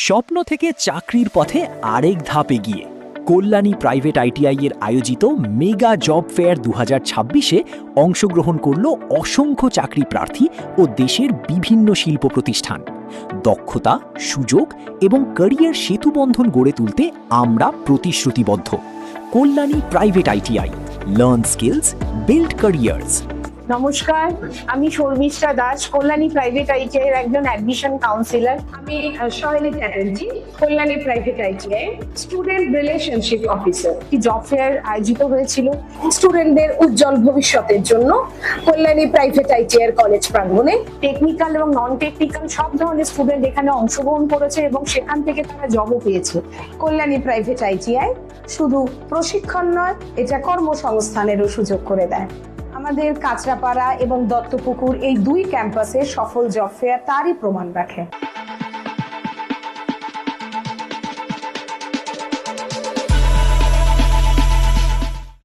স্বপ্ন থেকে চাকরির পথে আরেক ধাপ এগিয়ে কল্যাণী প্রাইভেট আইটিআই এর আয়োজিত মেগা জব ফেয়ার 2026-এ অংশগ্রহণ করল অসংখ্য চাকরি প্রার্থী ও দেশের বিভিন্ন শিল্প প্রতিষ্ঠান। দক্ষতা, সুযোগ এবং ক্যারিয়ার সেতুবন্ধন গড়ে তুলতে আমরা প্রতিশ্রুতিবদ্ধ। Kalyani private ITI, learn skills, build careers. নমস্কার, আমি শর্মিষ্ঠা দাস, কল্যাণী প্রাইভেট আইটিআই এর একজন অ্যাডমিশন কাউন্সিলর। আমি Soyoni Chatterjee, Kalyani private ITI student relationship officer. Job fair আয়োজিত হয়েছিল স্টুডেন্টদের উজ্জ্বল ভবিষ্যতের জন্য কল্যাণী প্রাইভেট আইটিআই এর কলেজ প্রাঙ্গণে টেকনিক্যাল এবং নন টেকনিক্যাল সব ধরনের স্টুডেন্ট এখানে অংশগ্রহণ করেছে এবং সেখান থেকে তারা জবও পেয়েছে। কল্যাণী প্রাইভেট আইটিআই শুধু প্রশিক্ষণ নয়, এটা কর্মসংস্থানেরও সুযোগ করে দেয়। আমাদের কাঁচরাপাড়া এবং দত্তপুকুর এই দুই ক্যাম্পাসের সফল জব ফেয়ার তারই প্রমাণ রাখে।